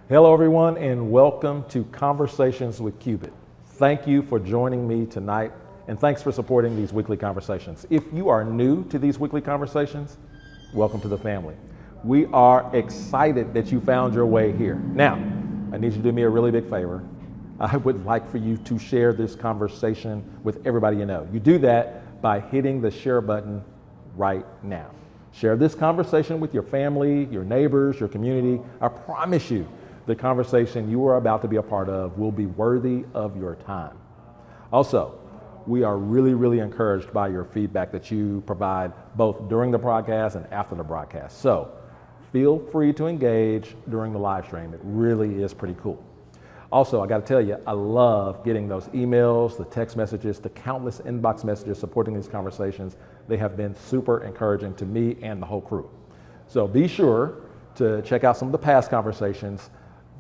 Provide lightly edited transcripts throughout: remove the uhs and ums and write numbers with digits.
Hello, everyone, and welcome to Conversations with Cubit. Thank you for joining me tonight, and thanks for supporting these weekly conversations. If you are new to these weekly conversations, welcome to the family. We are excited that you found your way here. Now, I need you to do me a really big favor. I would like for you to share this conversation with everybody you know. You do that by hitting the share button right now. Share this conversation with your family, your neighbors, your community. I promise you, the conversation you are about to be a part of will be worthy of your time. Also, we are really encouraged by your feedback that you provide both during the broadcast and after the broadcast. So feel free to engage during the live stream. It really is pretty cool. Also, I got to tell you, I love getting those emails, the text messages, the countless inbox messages supporting these conversations. They have been super encouraging to me and the whole crew. So be sure to check out some of the past conversations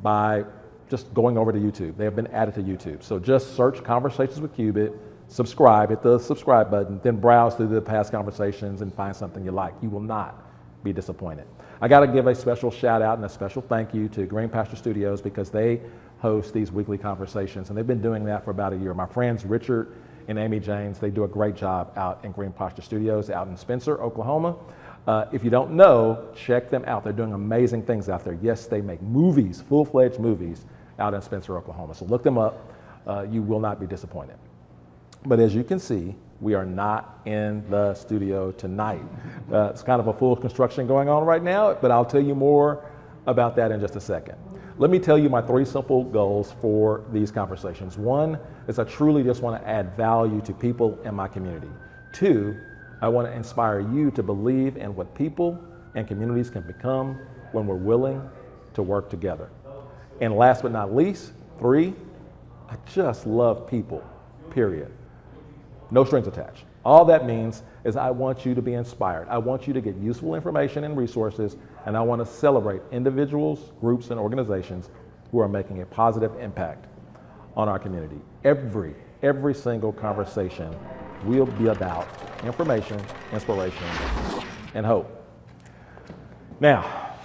by just going over to YouTube. They have been added to YouTube. So just search Conversations with Cubit, subscribe, hit the subscribe button, then browse through the past conversations and find something you like. You will not be disappointed. I got to give a special shout out and a special thank you to Green Pastures Studios because they host these weekly conversations, and they've been doing that for about a year. My friends Richard and Amy James, they do a great job out in Green Pastures Studios out in Spencer, Oklahoma. If you don't know, check them out. They're doing amazing things out there. Yes, they make movies, full-fledged movies out in Spencer, Oklahoma. So look them up. You will not be disappointed. But as you can see, we are not in the studio tonight. It's kind of a full construction going on right now, but I'll tell you more about that in just a second. Let me tell you my 3 simple goals for these conversations. 1 is I truly just want to add value to people in my community. 2, I want to inspire you to believe in what people and communities can become when we're willing to work together. And last but not least, 3, I just love people, period. No strings attached. All that means is I want you to be inspired. I want you to get useful information and resources, and I want to celebrate individuals, groups, and organizations who are making a positive impact on our community. Every single conversation will be about information, inspiration, and hope. Now,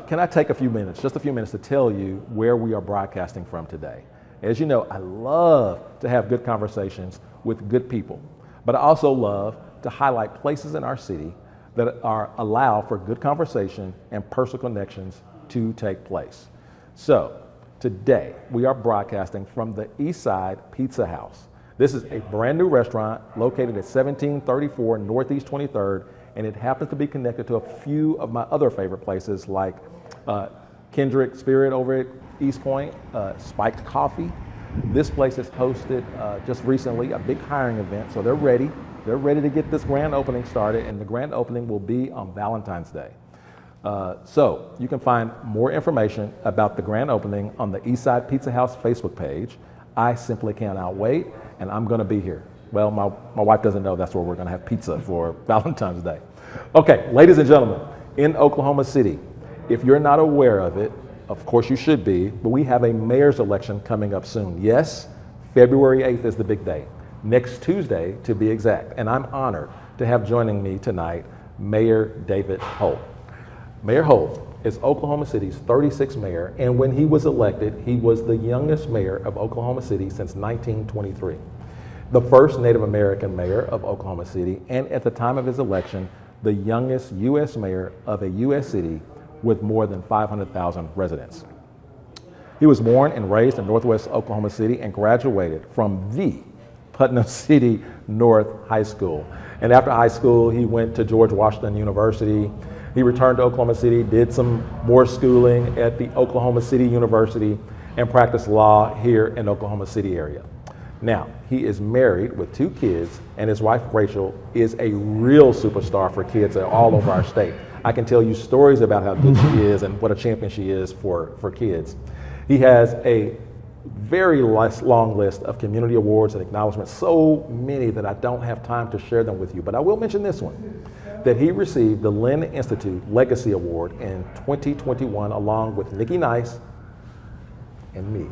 can I take a few minutes, just a few minutes, to tell you where we are broadcasting from today? As you know, I love to have good conversations with good people, but I also love to highlight places in our city that allow for good conversation and personal connections to take place. So today we are broadcasting from the Eastside Pizza House. This is a brand new restaurant located at 1734 Northeast 23rd, and it happens to be connected to a few of my other favorite places like Kendrick Spirit over at East Point, Spiked Coffee. This place has hosted just recently a big hiring event, so they're ready. They're ready to get this grand opening started, and the grand opening will be on Valentine's Day. So you can find more information about the grand opening on the Eastside Pizza House Facebook page. I simply cannot wait, and I'm going to be here. Well, my wife doesn't know that's where we're going to have pizza for Valentine's Day. Okay, ladies and gentlemen, in Oklahoma City, if you're not aware of it, of course you should be, but we have a mayor's election coming up soon. Yes, February 8th is the big day. Next Tuesday, to be exact, and I'm honored to have joining me tonight Mayor David Holt. Mayor Holt is Oklahoma City's 36th mayor, and when he was elected, he was the youngest mayor of Oklahoma City since 1923. The first Native American mayor of Oklahoma City, and at the time of his election, the youngest U.S. mayor of a U.S. city with more than 500,000 residents. He was born and raised in Northwest Oklahoma City and graduated from the Putnam City North High School. And after high school, he went to George Washington University. He returned to Oklahoma City, did some more schooling at the Oklahoma City University, and practiced law here in Oklahoma City area. Now, he is married with 2 kids, and his wife, Rachel, is a real superstar for kids all over our state. I can tell you stories about how good she is and what a champion she is for kids. He has a very long list of community awards and acknowledgments, so many that I don't have time to share them with you, but I will mention this one, that he received the Lynn Institute Legacy Award in 2021 along with Nikki Nice and me,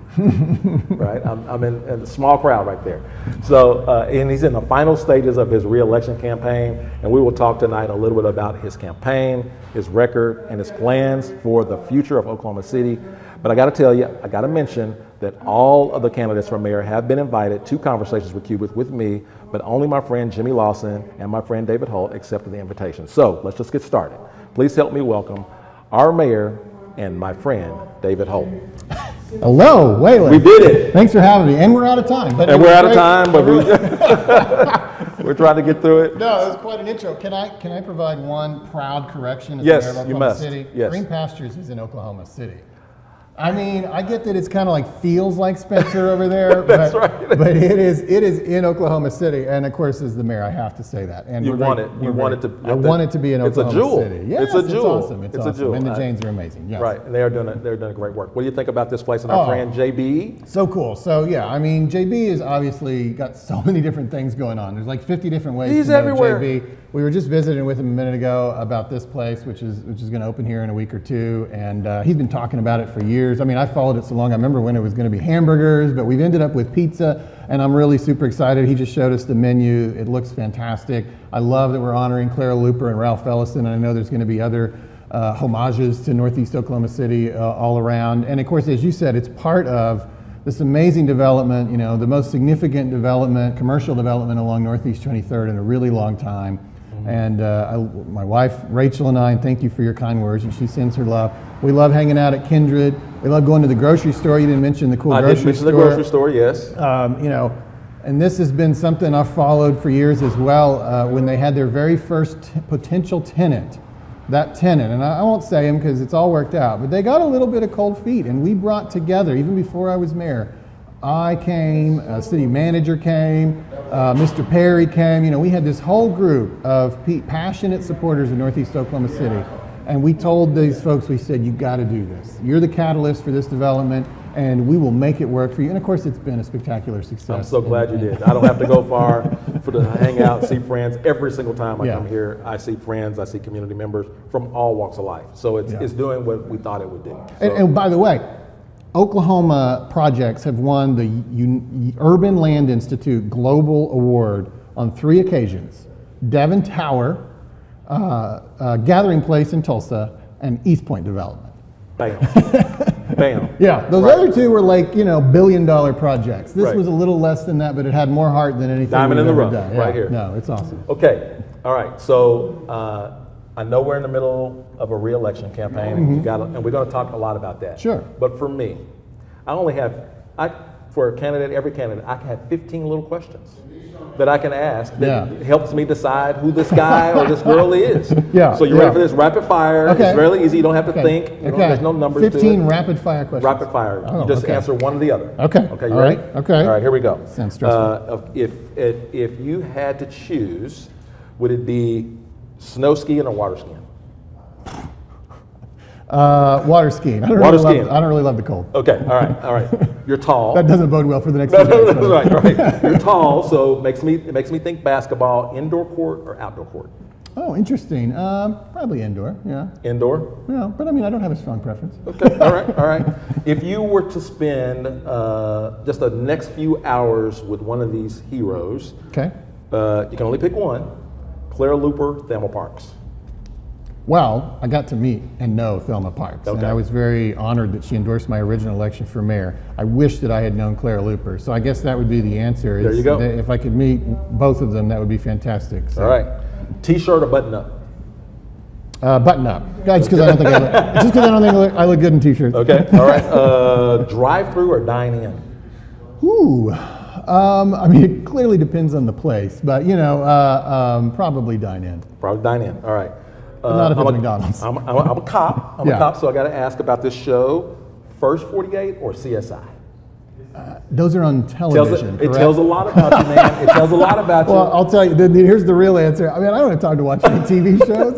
right? I'm in a small crowd right there. So, and he's in the final stages of his re-election campaign, and we will talk tonight a little bit about his campaign, his record, and his plans for the future of Oklahoma City. But I got to tell you, I got to mention that all of the candidates for mayor have been invited to Conversations with Cubit with me, but only my friend Jimmy Lawson and my friend David Holt accepted the invitation. So let's just get started. Please help me welcome our mayor and my friend David Holt. Hello, Waylon. We did it. Thanks for having me. And we're out of time. But we're out of time, but we're trying to get through it. No, it was quite an intro. Can I provide one proud correction as Yes, mayor of you Oklahoma must. City? Yes. Green Pastures is in Oklahoma City. I mean, I get that it's kind of like feels like Spencer over there, That's but, right. but it is in Oklahoma City, and of course, as the mayor, I have to say that. And You want it. You want it to. I want it to be in Oklahoma It's a jewel. City. Yes, it's a jewel. It's awesome. It's a awesome. jewel. And the Janes are amazing. Yes. Right, and they're doing great work. What do you think about this place and our friend JB? So cool. So yeah, I mean, JB has obviously got so many different things going on. There's like 50 different ways He's to know everywhere. JB. We were just visiting with him a minute ago about this place, which is going to open here in a week or two, and he's been talking about it for years. I mean, I followed it so long. I remember when it was going to be hamburgers, but we've ended up with pizza, and I'm really super excited. He just showed us the menu. It looks fantastic. I love that we're honoring Clara Luper and Ralph Ellison, and I know there's going to be other homages to Northeast Oklahoma City all around. And of course, as you said, it's part of this amazing development, you know, the most significant development, commercial development along Northeast 23rd in a really long time. And my wife, Rachel, and I, and thank you for your kind words, and she sends her love. We love hanging out at Kindred. We love going to the grocery store. You didn't mention the cool grocery store. I did mention the grocery store, yes. You know, and this has been something I've followed for years as well. When they had their very first potential tenant, that tenant, and I won't say him because it's all worked out, but they got a little bit of cold feet, and we brought together, even before I was mayor, I came, city manager came, Mr. Perry came. You know, we had this whole group of passionate supporters of Northeast Oklahoma City, and we told these folks, we said, you got to do this. You're the catalyst for this development, and we will make it work for you. And of course, it's been a spectacular success. I'm so glad you did. I don't have to go far to hang out, see friends. Every single time I come here, I see friends, I see community members from all walks of life. So it's doing what we thought it would do. So. And by the way, Oklahoma projects have won the Urban Land Institute Global Award on 3 occasions: Devon Tower, Gathering Place in Tulsa, and East Point Development. Bam. Bam. Yeah, those other two were like, you know, billion-dollar projects. This was a little less than that, but it had more heart than anything Diamond in the rough, done. right here. No, it's awesome. Okay, all right. So I know we're in the middle of a re-election campaign, and we're going to talk a lot about that. Sure. But for me, for a candidate, every candidate, I have 15 little questions that I can ask that helps me decide who this guy or this girl is. Yeah. So you ready for this? Rapid fire. Okay. It's really easy. You don't have to think. There's no numbers 15 to it. rapid fire questions. Rapid fire. You just answer one or the other. Okay. Okay, you ready? Okay. All right, here we go. Sounds stressful. If you had to choose, would it be snow skiing or water skiing? Water skiing. I don't really love the cold. Okay, all right. You're tall. That doesn't bode well for the next 2 days. Right. You're tall, so it makes me think basketball, indoor court or outdoor court? Oh, interesting. Probably indoor, yeah. Indoor? Yeah, but I mean, I don't have a strong preference. Okay, all right. If you were to spend just the next few hours with one of these heroes, okay, you can only pick one, Clara Luper, Thelma Parks. Well, I got to meet and know Thelma Parks, and I was very honored that she endorsed my original election for mayor. I wish that I had known Clara Luper, so I guess that would be the answer. There you go. If I could meet both of them, that would be fantastic. So. All right. T-shirt or button-up? Button up. Just because I don't think I look good in t-shirts. Okay. All right. Drive-through or dine-in? Ooh. I mean, it clearly depends on the place, but you know, probably dine in. Probably dine in. All right. But not if it's McDonald's. I'm a cop. I'm a cop, so I got to ask about this show. First 48 or CSI? Those are on television. It tells a lot about you, man. It tells a lot about you. Well, I'll tell you. Here's the real answer. I mean, I don't have time to watch any TV shows.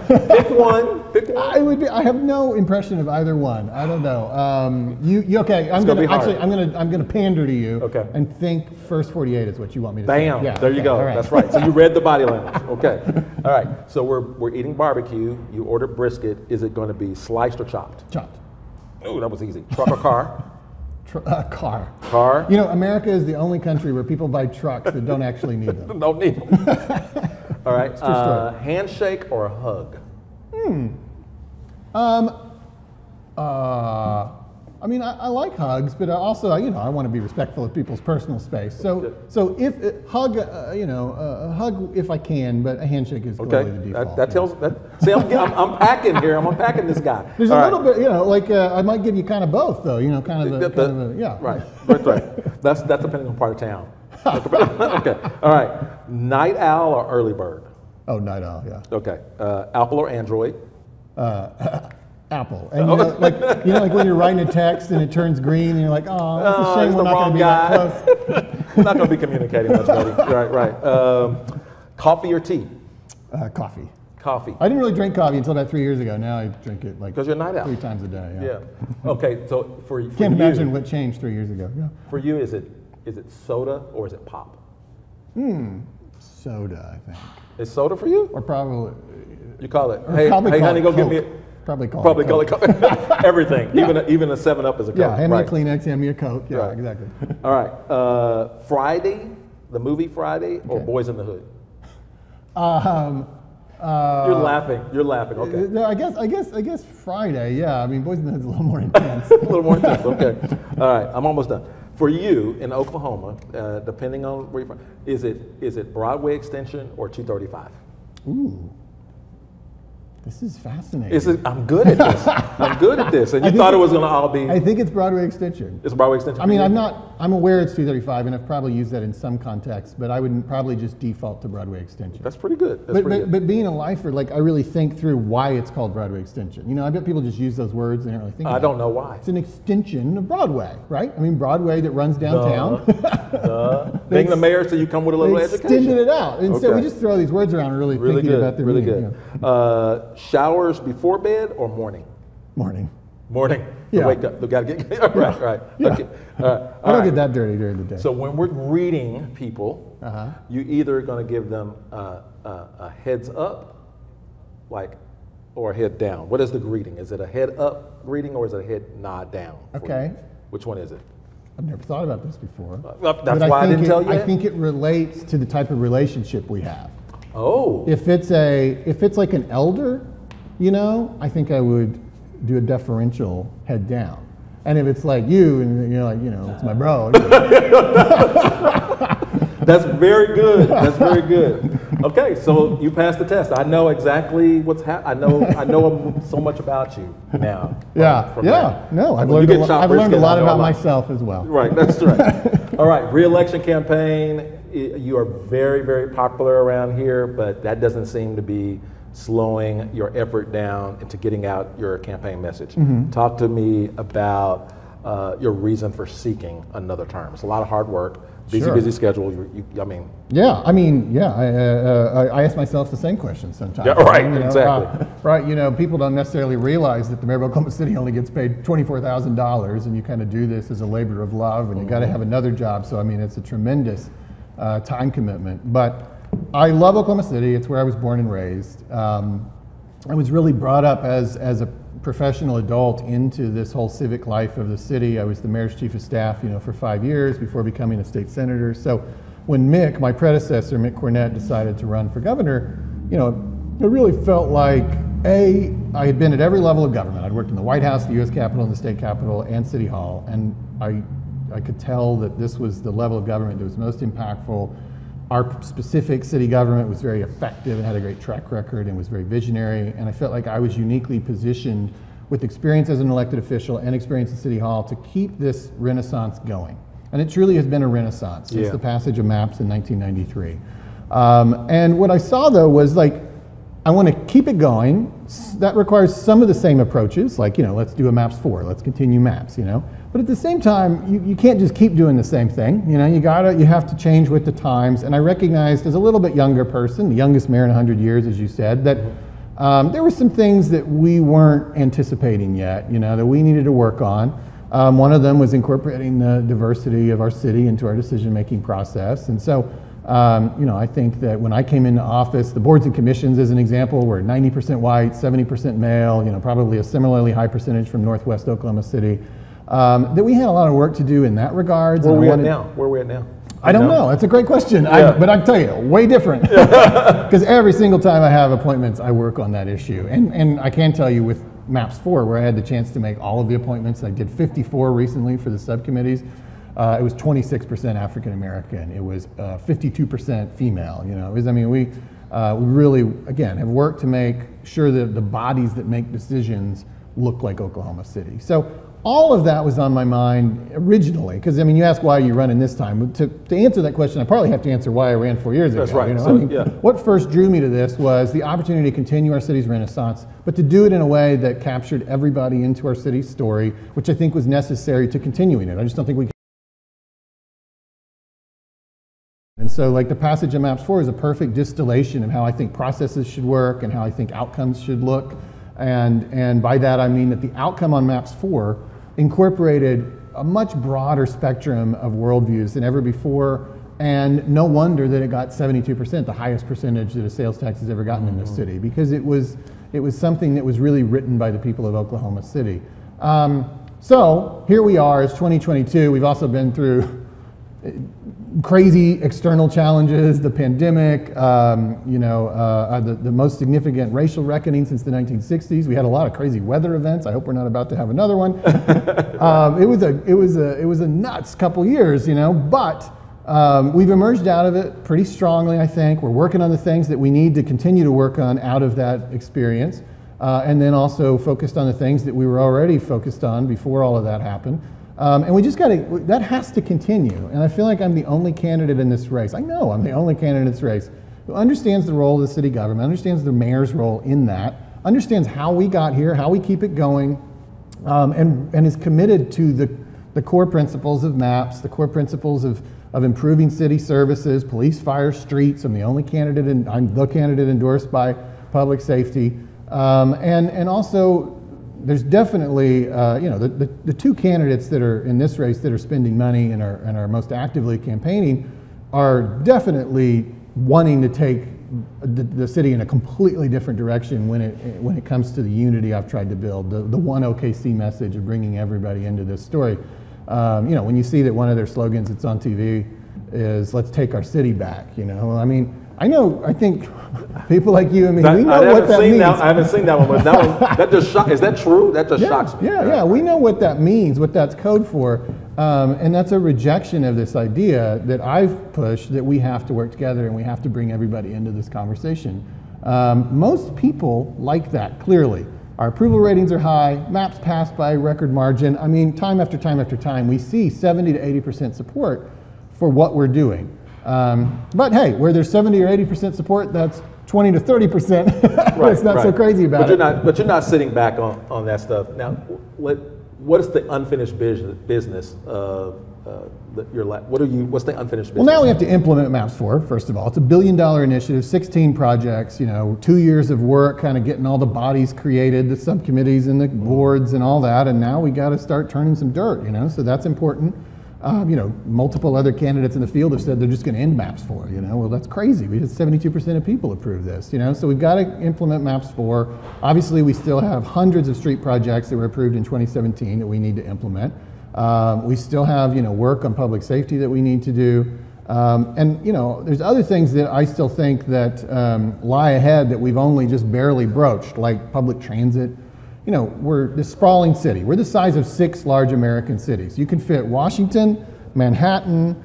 Pick one. Pick one. I have no impression of either one. I don't know. You okay? I'm gonna pander to you. Okay. And think first 48 is what you want me to say. Bam. Yeah, there you go. Right. That's right. So you read the body language. Okay. All right. So we're eating barbecue. You ordered brisket. Is it going to be sliced or chopped? Chopped. Oh, that was easy. Truck or car? Car. Car? You know, America is the only country where people buy trucks that don't actually need them. Don't need them. All right. It's true story. Handshake or a hug? I mean, I like hugs, but also, you know, I want to be respectful of people's personal space. So if hug, a hug if I can, but a handshake is clearly the default. That tells that. See, I'm packing here. I'm unpacking this guy. There's a little bit, you know, like I might give you kind of both, though. You know, yeah. Right. That's depending on part of town. Okay. All right. Night owl or early bird? Oh, night owl. Yeah. Okay. Apple or Android? Apple. And like when you're writing a text and it turns green and you're like, oh, it's a shame we're not going to be that close. We're not going to be communicating much, buddy. Right. Coffee or tea? Coffee. Coffee. I didn't really drink coffee until about 3 years ago. Now I drink it like 'cause you're a night owl. 3 times a day. Yeah. Okay. So for can't you, imagine what changed 3 years ago. Yeah. For you, is it soda or is it pop? Soda, I think. Is soda for you? Or probably. You call it. Or Hey, honey, go Coke. get me. Probably call it Coke. Everything. Yeah. Even a 7-Up is a Coke. Yeah, hand me a right. Kleenex, hand me a Coke. Yeah, Right. exactly. All right. Friday, the movie Friday, or Boys in the Hood? You're laughing. Okay. No, I guess Friday. Yeah, I mean, Boys in the Hood's a little more intense. A little more intense. Okay. All right. I'm almost done. For you in Oklahoma, depending on where you're from, is it Broadway Extension or 235? Ooh. This is fascinating. I'm good at this. And you thought it was going to all be. I think it's Broadway Extension. It's Broadway Extension. I mean, I'm aware it's 235, and I've probably used that in some context, but I would probably just default to Broadway Extension. That's pretty good. But being a lifer, like I really think through why it's called Broadway Extension. You know, I bet people just use those words and they don't really think about it. I don't know why. It's an extension of Broadway, right? I mean, Broadway that runs downtown. Being the mayor, so you come with a little education. Extended it out. And so we just throw these words around and really thinking good, about their really meaning. good. Showers before bed or morning? Morning. Yeah. Wake up. Got to get right. Yeah. Okay. I don't get that dirty during the day. So when we're greeting people, you either going to give them a heads up, or a head down. What is the greeting? Is it a head up greeting or is it a head nod down? Okay. Which one is it? I've never thought about this before. That's why I didn't tell you. I think it relates to the type of relationship we have. Oh. If it's like an elder, you know, I think I would do a deferential head down. And if it's like you, and you're like, you know, it's my bro. That's very good. That's very good. Okay, so you passed the test. I know exactly what's happening. I know so much about you now. No, I've learned a lot about myself as well. Right, that's right. All right, re-election campaign. You are very, very popular around here, but that doesn't seem to be slowing your effort down into getting out your campaign message. Talk to me about your reason for seeking another term. It's a lot of hard work, busy schedule. I ask myself the same question sometimes. Yeah, right, exactly. Right, you know, people don't necessarily realize that the mayor of Oklahoma City only gets paid $24,000, and you kind of do this as a labor of love, and you got to have another job. So I mean, it's a tremendous time commitment. But I love Oklahoma City. It's where I was born and raised. I was really brought up as a professional adult into this whole civic life of the city. I was the mayor's chief of staff, you know, for 5 years before becoming a state senator. So when Mick, my predecessor, Mick Cornett, decided to run for governor, you know, it really felt like, I had been at every level of government. I'd worked in the White House, the U.S. Capitol, and the state capitol, and City Hall, and I could tell that this was the level of government that was most impactful. Our specific city government was very effective and had a great track record and was very visionary, and I felt like I was uniquely positioned with experience as an elected official and experience at City Hall to keep this renaissance going. And it truly has been a renaissance since the passage of maps in 1993. And what I saw though was like, I want to keep it going. That requires some of the same approaches, like, you know, let's do a maps 4, let's continue maps, you know. But at the same time, you can't just keep doing the same thing. You know, you have to change with the times. And I recognized as a little bit younger person, the youngest mayor in 100 years, as you said, that there were some things that we weren't anticipating yet, you know, that we needed to work on. One of them was incorporating the diversity of our city into our decision-making process. And so, you know, I think that when I came into office, the boards and commissions, as an example, were 90% white, 70% male, you know, probably a similarly high percentage from Northwest Oklahoma City. that we had a lot of work to do in that regard. Where are we at now? Where are we at now? I don't know. That's a great question. Yeah. But I can tell you, way different. Because every single time I have appointments, I work on that issue. And I can tell you with MAPS 4, where I had the chance to make all of the appointments, I did 54 recently for the subcommittees. It was 26% African American. It was 52% female. You know, it was, I mean, we really, again, have worked to make sure that the bodies that make decisions look like Oklahoma City. So all of that was on my mind originally, because I mean, you ask why are you running this time. To answer that question, I probably have to answer why I ran 4 years ago. That's right. You know? So, I mean, what first drew me to this was the opportunity to continue our city's renaissance, but to do it in a way that captured everybody into our city's story, which I think was necessary to continuing it. I just don't think we can. And so like the passage of MAPS 4 is a perfect distillation of how I think processes should work and how I think outcomes should look. And by that I mean that the outcome on MAPS 4 incorporated a much broader spectrum of worldviews than ever before, and no wonder that it got 72%, the highest percentage that a sales tax has ever gotten in this city, because it was something that was really written by the people of Oklahoma City. So here we are, it's 2022. We've also been through crazy external challenges, the pandemic, the most significant racial reckoning since the 1960s. We had a lot of crazy weather events. I hope we're not about to have another one. It was a nuts couple years, you know, but we've emerged out of it pretty strongly, I think. We're working on the things that we need to continue to work on out of that experience, and then also focused on the things that we were already focused on before all of that happened. And we just that has to continue. And I feel like I'm the only candidate in this race. I know I'm the only candidate in this race who understands the role of the city government, understands the mayor's role in that, understands how we got here, how we keep it going, and is committed to the core principles of MAPS, the core principles of improving city services, police, fire, streets. I'm the only candidate, I'm the candidate endorsed by public safety. And also, there's definitely, the two candidates that are in this race that are spending money and are most actively campaigning are definitely wanting to take the city in a completely different direction when it comes to the unity I've tried to build, the one OKC message of bringing everybody into this story. When you see that one of their slogans that's on TV is "Let's take our city back," you know, I mean, I think people like you and me, we know what that means. I haven't seen that one, but that just shocks. Is that true? That just shocks me. Yeah, we know what that means, what that's code for, and that's a rejection of this idea that I've pushed that we have to work together and we have to bring everybody into this conversation. Most people like that, clearly. Our approval ratings are high, MAPS passed by a record margin. I mean, time after time after time, we see 70 to 80% support for what we're doing. But hey, where there's 70 or 80% support, that's 20 to 30%. Right, it's not so crazy about it. But you're not sitting back on that stuff. Now, what is the unfinished business of what's the unfinished business? Well, now we have to implement MAPS 4, first of all. It's a $1 billion initiative, 16 projects, 2 years of work, kind of getting all the bodies created, the subcommittees and the boards and all that, and now we got to start turning some dirt, so that's important. Multiple other candidates in the field have said they're just going to end MAPS 4, well, that's crazy. We had 72% of people approve this, so we've got to implement MAPS 4. Obviously, we still have hundreds of street projects that were approved in 2017 that we need to implement. We still have, work on public safety that we need to do. There's other things that I still think that lie ahead that we've only just barely broached, like public transit. We're this sprawling city. We're the size of 6 large American cities. You can fit Washington, Manhattan,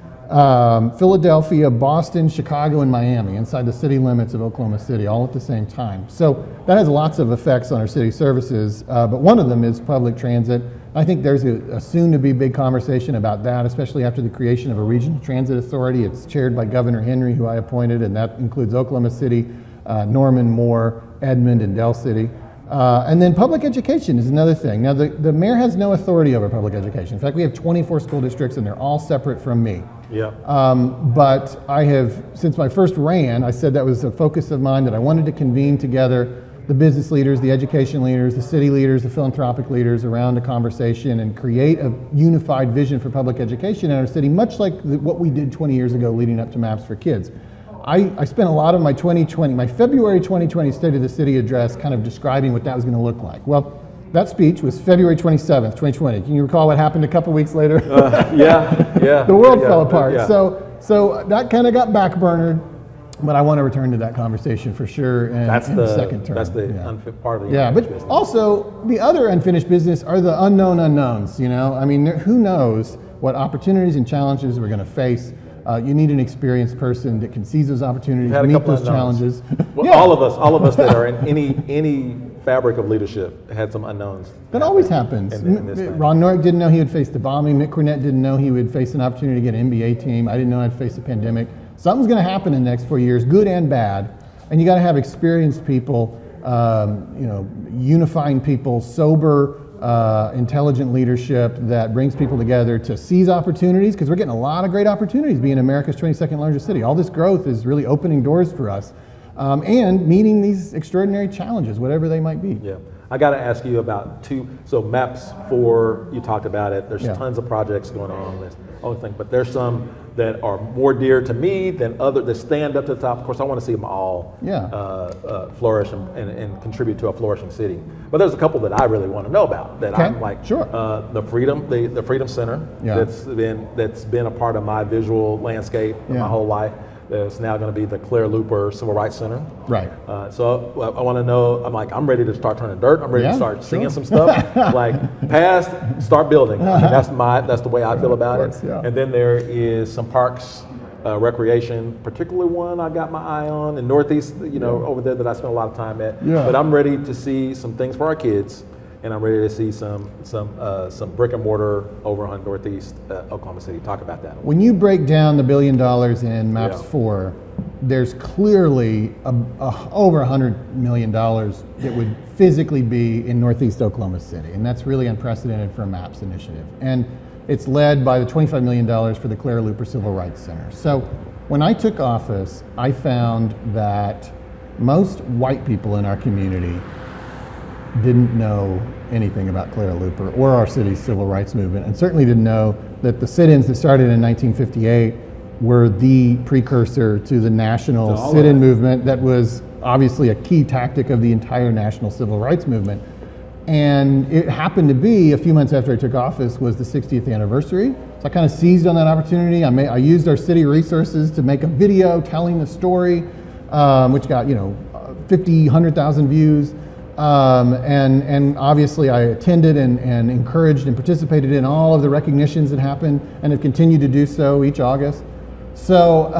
Philadelphia, Boston, Chicago, and Miami inside the city limits of Oklahoma City all at the same time. So that has lots of effects on our city services, but one of them is public transit. I think there's a soon-to-be big conversation about that, especially after the creation of a regional transit authority. It's chaired by Governor Henry, who I appointed, and that includes Oklahoma City, Norman, Moore, Edmond, and Del City. And then public education is another thing. Now, the mayor has no authority over public education. In fact, we have 24 school districts, and they're all separate from me. Yeah. But I have, since my first ran, I said that was a focus of mine, that I wanted to convene together the business leaders, the education leaders, the city leaders, the philanthropic leaders around a conversation and create a unified vision for public education in our city, much like what we did 20 years ago leading up to MAPS for Kids. I spent a lot of my February 2020 State of the City address kind of describing what that was going to look like. Well, that speech was February 27th, 2020. Can you recall what happened a couple weeks later? Yeah. The world fell apart. Yeah. So that kind of got backburnered, but I want to return to that conversation for sure in the second term. That's the part of the unfinished business. Also, the other unfinished business are the unknown unknowns, you know? I mean, who knows what opportunities and challenges we're going to face. You need an experienced person that can seize those opportunities, meet those challenges. Well, all of us that are in any fabric of leadership had some unknowns. That always happens. Ron Norrick didn't know he would face the bombing. Mick Cornett didn't know he would face an opportunity to get an NBA team. I didn't know I'd face a pandemic. Something's going to happen in the next 4 years, good and bad. And you got to have experienced people, unifying people, sober, intelligent leadership that brings people together to seize opportunities, because we're getting a lot of great opportunities being America's 22nd largest city. All this growth is really opening doors for us, and meeting these extraordinary challenges, whatever they might be. Yeah, I got to ask you about so MAPS 4, you talked about it. There's tons of projects going on this whole thing, but there's some that are more dear to me than others that stand up to the top. Of course, I want to see them all flourish and contribute to a flourishing city. But there's a couple that I really want to know about that I'm like, the Freedom Center that's been a part of my visual landscape my whole life. It's now going to be the Claire Looper Civil Rights Center. Right. So I want to know. I'm ready to start turning dirt. I'm ready to start seeing some stuff. Like past, start building. That's the way I feel about it. Yeah. And then there is some parks, recreation, particularly one I got my eye on in Northeast. Over there that I spent a lot of time at. Yeah. But I'm ready to see some things for our kids. And I'm ready to see some brick and mortar over on Northeast Oklahoma City. Talk about that. When you break down the $1 billion in MAPS 4, there's clearly over $100 million that would physically be in Northeast Oklahoma City, and that's really unprecedented for a MAPS initiative. And it's led by the $25 million for the Claire Looper Civil Rights Center. So when I took office, I found that most white people in our community didn't know anything about Claire Looper or our city's civil rights movement, and certainly didn't know that the sit-ins that started in 1958 were the precursor to the national sit-in movement that was obviously a key tactic of the entire national civil rights movement. And it happened to be, a few months after I took office, was the 60th anniversary. So I kind of seized on that opportunity. I used our city resources to make a video telling the story, which got 50, 100,000 views. And obviously I attended and encouraged and participated in all of the recognitions that happened, and have continued to do so each August. So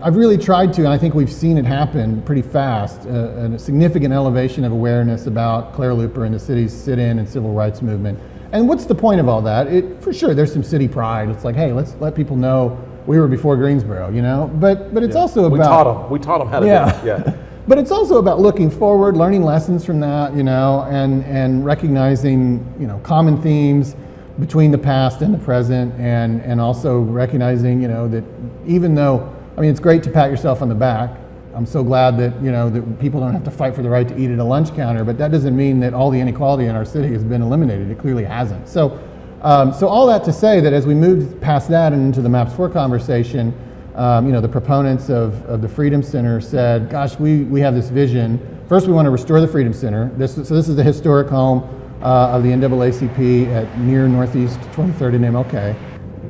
I've really tried to, and I think we've seen it happen pretty fast, a significant elevation of awareness about Claire Looper and the city's sit-in and civil rights movement. And what's the point of all that? For sure, there's some city pride. It's like, hey, let's let people know we were before Greensboro, But it's also about... We taught them how to do it. Yeah. But it's also about looking forward, learning lessons from that, and recognizing, common themes between the past and the present, and also recognizing, that even though, it's great to pat yourself on the back. I'm so glad that, that people don't have to fight for the right to eat at a lunch counter, but that doesn't mean that all the inequality in our city has been eliminated. It clearly hasn't. So all that to say that as we moved past that and into the MAPS 4 conversation, the proponents of the Freedom Center said, gosh, we have this vision. First, we want to restore the Freedom Center. This is the historic home of the NAACP at near Northeast 23rd and MLK.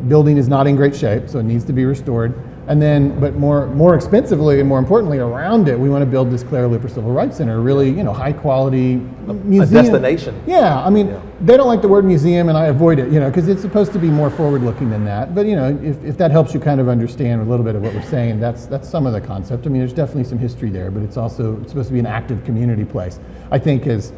Building is not in great shape, so it needs to be restored. And then, but more expensively and more importantly, around it, we want to build this Claire Looper Civil Rights Center, really, high quality museum. A destination. Yeah, they don't like the word museum, and I avoid it, because it's supposed to be more forward-looking than that. But if that helps you kind of understand a little bit of what we're saying, that's some of the concept. There's definitely some history there, but it's supposed to be an active community place. I think as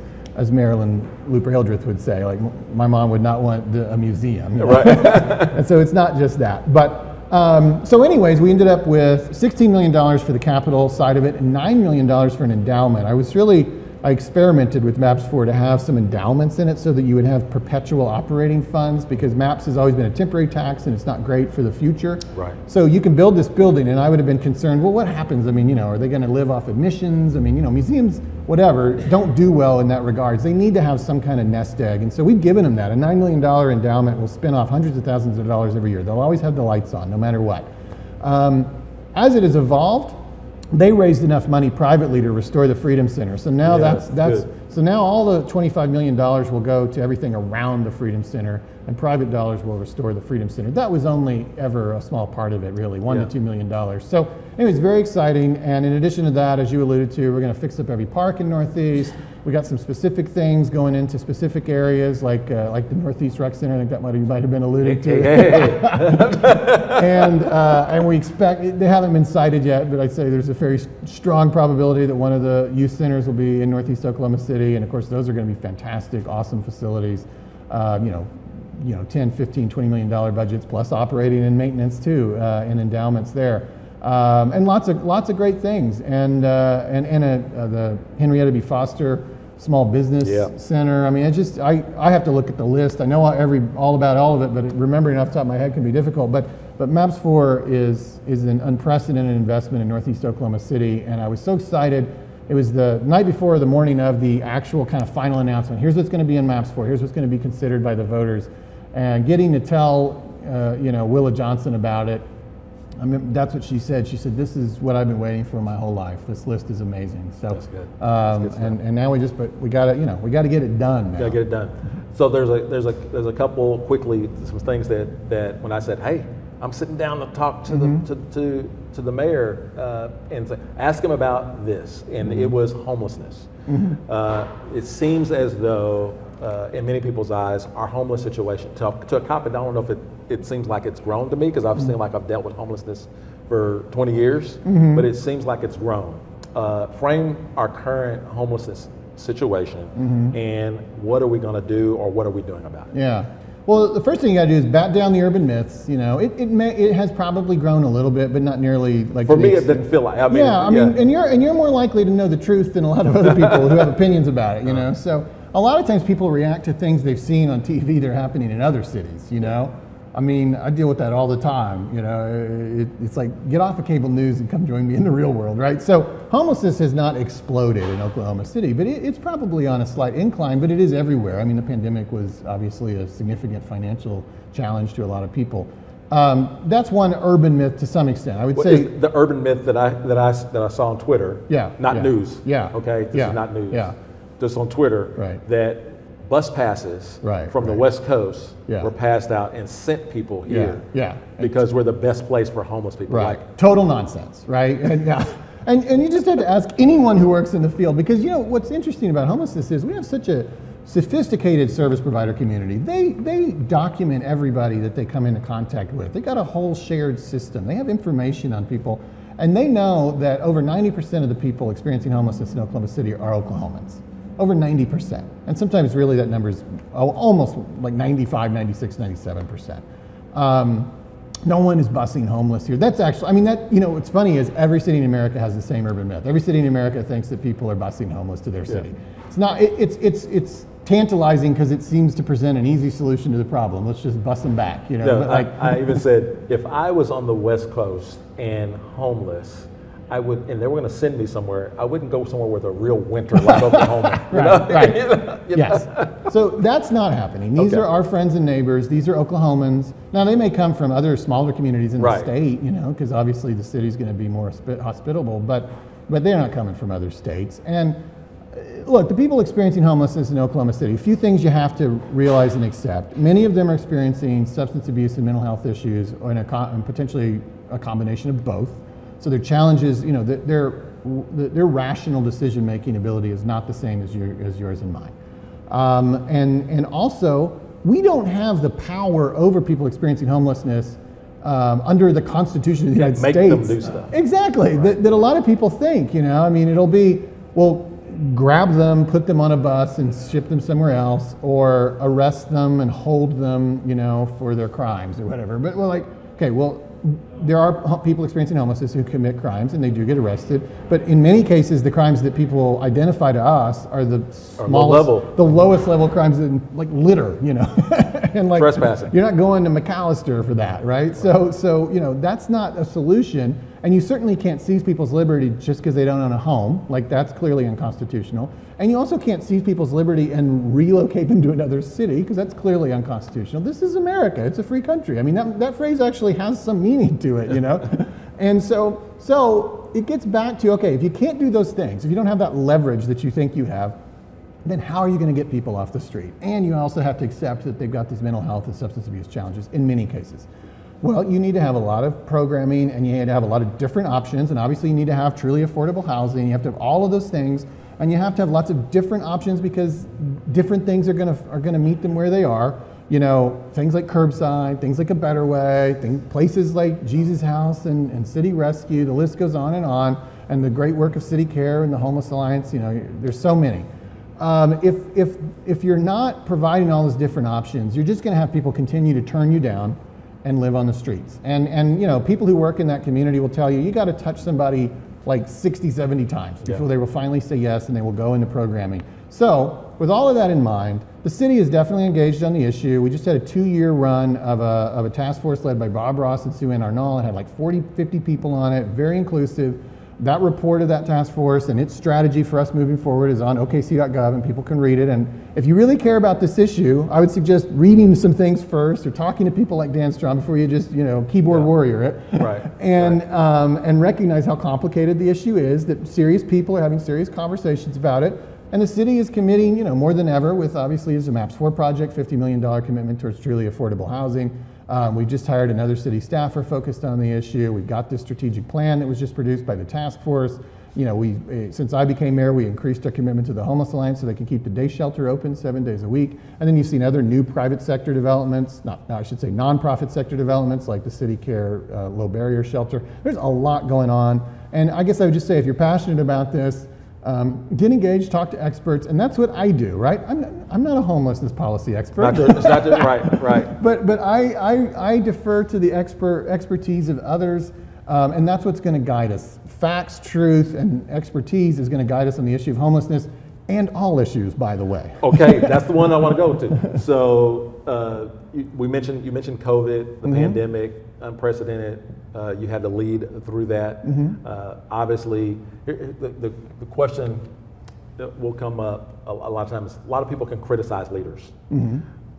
Marilyn Looper Hildreth would say, like, my mom would not want a museum. Right. And so it's not just that, but. So anyways, we ended up with $16 million for the capital side of it and $9 million for an endowment. I experimented with MAPS 4 to have some endowments in it so that you would have perpetual operating funds, because MAPS has always been a temporary tax and it's not great for the future. Right. So you can build this building, and I would have been concerned, well, what happens? Are they going to live off admissions? Museums, whatever, don't do well in that regard. They need to have some kind of nest egg. And so we've given them that. A $9 million endowment will spin off hundreds of thousands of dollars every year. They'll always have the lights on, no matter what. As it has evolved, they raised enough money privately to restore the Freedom Center. So now So now all the $25 million will go to everything around the Freedom Center, and private dollars will restore the Freedom Center. That was only ever a small part of it, really, $1 to $2 million. So anyway, it's very exciting. And in addition to that, as you alluded to, we're going to fix up every park in Northeast. We got some specific things going into specific areas, like the Northeast Rec Center. I think that might have been alluded to. And we expect, they haven't been cited yet, but I'd say there's a very strong probability that one of the youth centers will be in Northeast Oklahoma City. And of course, those are going to be fantastic, awesome facilities. You know, 10, 15, $20 million budgets, plus operating and maintenance too, and endowments there. And lots of great things. And the Henrietta B. Foster Small Business Center. I mean, I have to look at the list. I know all about all of it, but remembering off the top of my head can be difficult. But MAPS 4 is an unprecedented investment in Northeast Oklahoma City, and I was so excited. It was the night before, the morning of the actual kind of final announcement. Here's what's going to be in MAPS 4. Here's what's going to be considered by the voters. And getting to tell, Willa Johnson about it, I mean, that's what she said. She said, "This is what I've been waiting for my whole life. This list is amazing." So that's good. And now we got to get it done. Now. Got to get it done. So there's a couple quickly some things that when I said, "Hey, I'm sitting down to talk to to the mayor and say, ask him about this," and it was homelessness. It seems as though, in many people's eyes, our homeless situation, to a cop, I don't know if it seems like it's grown to me, because I've seen like I've dealt with homelessness for 20 years, but it seems like it's grown. Frame our current homelessness situation, and what are we going to do, or what are we doing about it? Yeah. Well, the first thing you got to do is bat down the urban myths. You know, it has probably grown a little bit, but not nearly like. For me, it didn't feel like. I mean, and you're more likely to know the truth than a lot of other people who have opinions about it. You know, so a lot of times people react to things they've seen on TV that are happening in other cities. You know, I mean, I deal with that all the time. You know, it's like, get off of cable news and come join me in the real world, right? So homelessness has not exploded in Oklahoma City, but it's probably on a slight incline, but it is everywhere. I mean, the pandemic was obviously a significant financial challenge to a lot of people. That's one urban myth to some extent. I would say the urban myth that I saw on Twitter. Not news. Okay. This is not news. Just on Twitter. That bus passes from the West Coast were passed out and sent people here. Because we're the best place for homeless people. Like, total nonsense, right? And you just have to ask anyone who works in the field, because you know what's interesting about homelessness is we have such a sophisticated service provider community. They document everybody that they come into contact with. They got a whole shared system. They have information on people, and they know that over 90% of the people experiencing homelessness in Oklahoma City are Oklahomans. Over 90%. And sometimes really that number is almost like 95, 96, 97%. No one is busing homeless here. That's actually, I mean, that, you know, what's funny is every city in America has the same urban myth. Every city in America thinks that people are busing homeless to their city. It's not, it's tantalizing because it seems to present an easy solution to the problem. Let's just bus them back, you know. No, but like, I even said, if I was on the West Coast and homeless, I would, and they were going to send me somewhere, I wouldn't go somewhere with a real winter like Oklahoma. Yes. So that's not happening. These are our friends and neighbors. These are Oklahomans. Now, they may come from other smaller communities in the state, you know, because obviously the city's going to be more hospitable, but they're not coming from other states. And look, the people experiencing homelessness in Oklahoma City, a few things you have to realize and accept. Many of them are experiencing substance abuse and mental health issues, or and potentially a combination of both. So their challenges, you know, their rational decision-making ability is not the same as yours and mine. And also, we don't have the power over people experiencing homelessness under the Constitution of the United States. Make them do stuff. Exactly, that a lot of people think, you know, I mean, it'll be, well, grab them, put them on a bus and ship them somewhere else, or arrest them and hold them, you know, for their crimes or whatever. But we're like, okay, well, there are people experiencing homelessness who commit crimes and they do get arrested, but in many cases the crimes that people identify to us are the smallest, the lowest level crimes, like litter, you know, and like trespassing. You're not going to McAllister for that, right? So you know, that's not a solution, and you certainly can't seize people's liberty just because they don't own a home. Like, that's clearly unconstitutional. And you also can't seize people's liberty and relocate them to another city, because that's clearly unconstitutional. This is America. It's a free country. I mean, that phrase actually has some meaning to it, you know? And so it gets back to, okay, if you can't do those things, if you don't have that leverage that you think you have, then how are you going to get people off the street? And you also have to accept that they've got these mental health and substance abuse challenges in many cases. Well, you need to have a lot of programming, and you need to have a lot of different options, and obviously you need to have truly affordable housing. You have to have all of those things, and you have to have lots of different options because different things are gonna meet them where they are. You know, things like curbside, things like a better way, places like Jesus House and City Rescue, the list goes on, and the great work of City Care and the Homeless Alliance, you know, there's so many. If you're not providing all those different options, you're just gonna have people continue to turn you down and live on the streets. And you know, people who work in that community will tell you, you gotta touch somebody like 60, 70 times before they will finally say yes and they will go into programming. So with all of that in mind, the city is definitely engaged on the issue. We just had a 2-year run of a task force led by Bob Ross and Sue Ann Arnall. It had like 40, 50 people on it, very inclusive. That report of that task force and its strategy for us moving forward is on okc.gov, and people can read it. And if you really care about this issue, I would suggest reading some things first, or talking to people like Dan Strom before you just, you know, keyboard warrior it. Right. And recognize how complicated the issue is, that serious people are having serious conversations about it. And the city is committing, you know, more than ever with, obviously, as a MAPS 4 project, $50 million commitment towards truly affordable housing. We just hired another city staffer focused on the issue. We've got this strategic plan that was just produced by the task force. You know, since I became mayor, we increased our commitment to the Homeless Alliance so they can keep the day shelter open 7 days a week. And then you've seen other new private sector developments, nonprofit sector developments like the City Care Low Barrier Shelter. There's a lot going on. And I guess I would just say, if you're passionate about this, get engaged, talk to experts, and that's what I do, right? I'm not a homelessness policy expert. Right. But I defer to the expertise of others, and that's what's going to guide us. Facts, truth, and expertise is going to guide us on the issue of homelessness, and all issues, by the way. Okay, that's the one I want to go to. So you mentioned COVID, the pandemic, unprecedented. You had to lead through that. Obviously, the question that will come up a lot of times, a lot of people can criticize leaders,